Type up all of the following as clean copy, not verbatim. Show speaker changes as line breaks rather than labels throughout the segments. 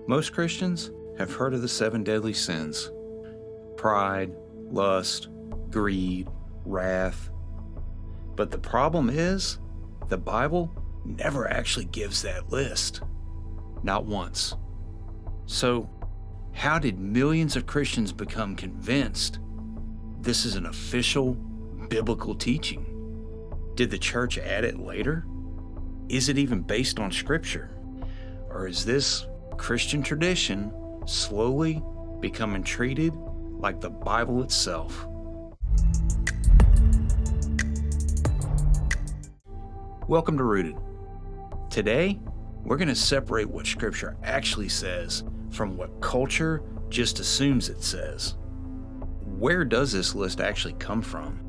Most Christians have heard of the 7 deadly sins: pride, lust, greed, wrath. But the problem is, the Bible never actually gives that list. Not once. So, how did millions of Christians become convinced this is an official biblical teaching? Did the church add it later? Is it even based on Scripture? Or is this Christian tradition slowly becoming treated like the Bible itself? Welcome to Rooted. Today, we're going to separate what Scripture actually says from what culture just assumes it says. Where does this list actually come from?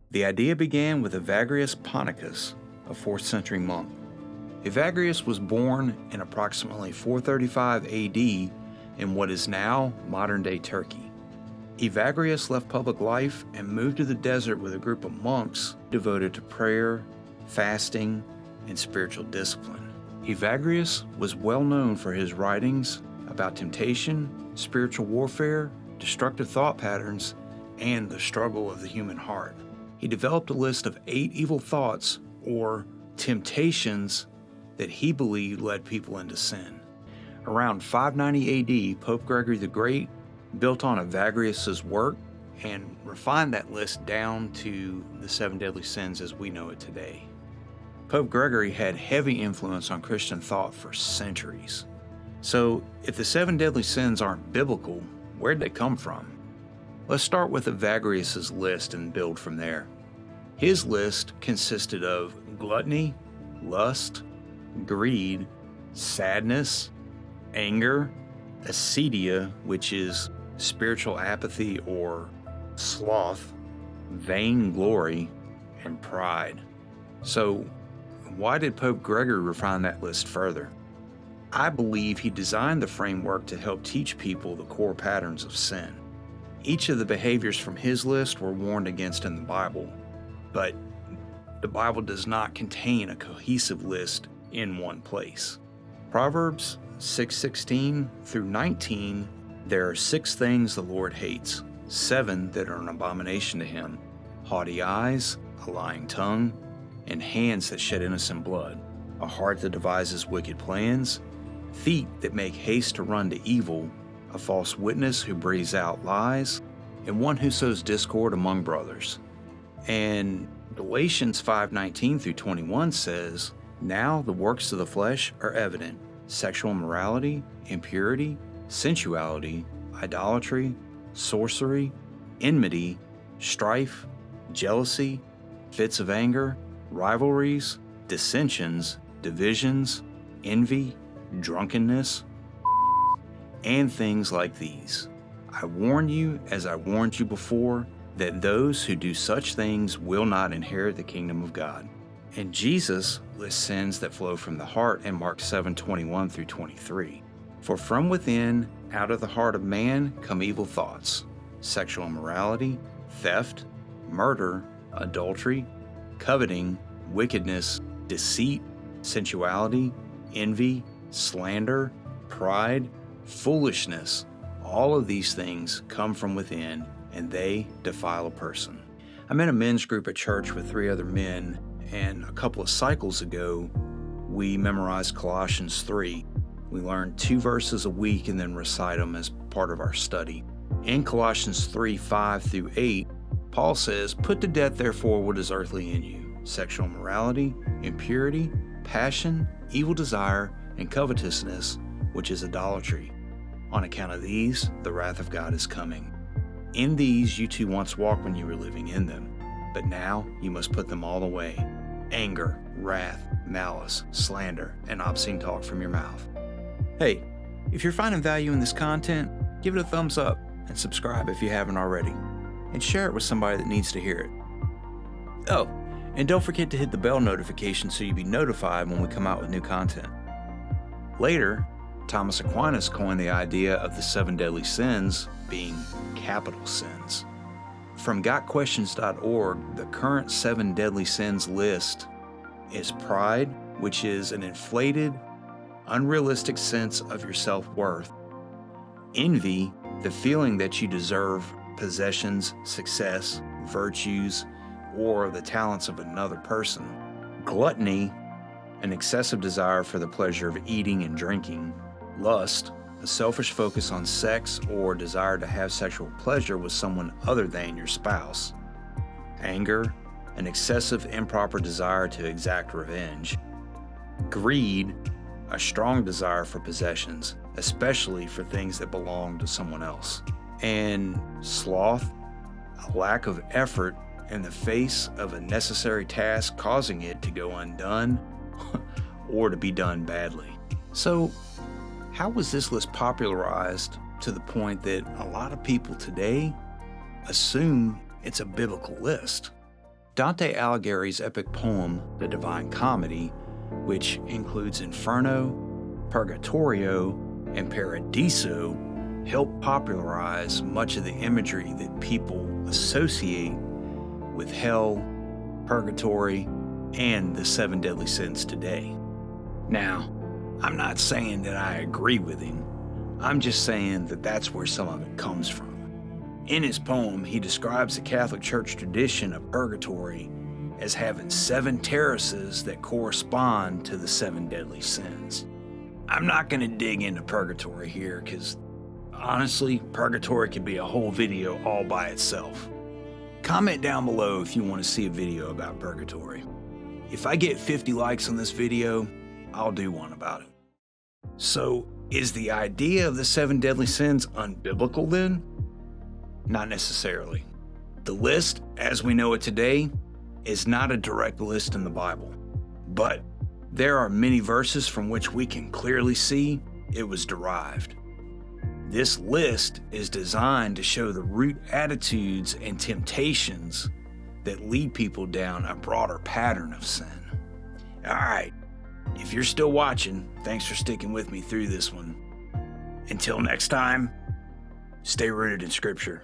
The idea began with Evagrius Ponticus, a 4th century monk. Evagrius was born in approximately 435 AD in what is now modern-day Turkey. Evagrius left public life and moved to the desert with a group of monks devoted to prayer, fasting, and spiritual discipline. Evagrius was well known for his writings about temptation, spiritual warfare, destructive thought patterns, and the struggle of the human heart. He developed a list of 8 evil thoughts, or temptations, that he believed led people into sin. Around 590 AD, Pope Gregory the Great built on Evagrius' work and refined that list down to the 7 deadly sins as we know it today. Pope Gregory had heavy influence on Christian thought for centuries. So, if the 7 deadly sins aren't biblical, where'd they come from? Let's start with Evagrius' list and build from there. His list consisted of gluttony, lust, greed, sadness, anger, acedia, which is spiritual apathy or sloth, vainglory, and pride. So, why did Pope Gregory refine that list further? I believe he designed the framework to help teach people the core patterns of sin. Each of the behaviors from his list were warned against in the Bible, but the Bible does not contain a cohesive list in one place. Proverbs 6:16 through 19, there are 6 things the Lord hates, 7 that are an abomination to him: haughty eyes, a lying tongue, and hands that shed innocent blood, a heart that devises wicked plans, feet that make haste to run to evil, a false witness who breathes out lies, and one who sows discord among brothers. And Galatians 5:19 through 21 says, now the works of the flesh are evident: sexual immorality, impurity, sensuality, idolatry, sorcery, enmity, strife, jealousy, fits of anger, rivalries, dissensions, divisions, envy, drunkenness, and things like these. I warn you, as I warned you before, that those who do such things will not inherit the kingdom of God. And Jesus lists sins that flow from the heart in Mark 7:21 through 23. For from within, out of the heart of man, come evil thoughts, sexual immorality, theft, murder, adultery, coveting, wickedness, deceit, sensuality, envy, slander, pride, foolishness. All of these things come from within, and they defile a person. I'm in a men's group at church with 3 other men, and a couple of cycles ago, we memorized Colossians 3. We learned 2 verses a week and then recite them as part of our study. In Colossians 3:5 through 8, Paul says, put to death therefore what is earthly in you: sexual immorality, impurity, passion, evil desire, and covetousness, which is idolatry. On account of these, the wrath of God is coming. In these you too once walked when you were living in them, but now you must put them all away: anger, wrath, malice, slander, and obscene talk from your mouth. Hey, if you're finding value in this content, give it a thumbs up and subscribe if you haven't already, and share it with somebody that needs to hear it. Oh, and don't forget to hit the bell notification so you'll be notified when we come out with new content. Later, Thomas Aquinas coined the idea of the 7 deadly sins being capital sins. From gotquestions.org, the current 7 deadly sins list is pride, which is an inflated, unrealistic sense of your self-worth. Envy, the feeling that you deserve possessions, success, virtues, or the talents of another person. Gluttony, an excessive desire for the pleasure of eating and drinking. Lust, a selfish focus on sex or desire to have sexual pleasure with someone other than your spouse. Anger, an excessive improper desire to exact revenge. Greed, a strong desire for possessions, especially for things that belong to someone else. And sloth, a lack of effort in the face of a necessary task, causing it to go undone or to be done badly. So, how was this list popularized to the point that a lot of people today assume it's a biblical list? Dante Alighieri's epic poem, The Divine Comedy, which includes Inferno, Purgatorio, and Paradiso, helped popularize much of the imagery that people associate with hell, purgatory, and the 7 deadly sins today. Now, I'm not saying that I agree with him. I'm just saying that that's where some of it comes from. In his poem, he describes the Catholic Church tradition of purgatory as having 7 terraces that correspond to the 7 deadly sins. I'm not going to dig into purgatory here because, honestly, purgatory could be a whole video all by itself. Comment down below if you want to see a video about purgatory. If I get 50 likes on this video, I'll do one about it. So, is the idea of the 7 deadly sins unbiblical then? Not necessarily. The list, as we know it today, is not a direct list in the Bible. But there are many verses from which we can clearly see it was derived. This list is designed to show the root attitudes and temptations that lead people down a broader pattern of sin. Alright, if you're still watching, thanks for sticking with me through this one. Until next time, stay rooted in Scripture.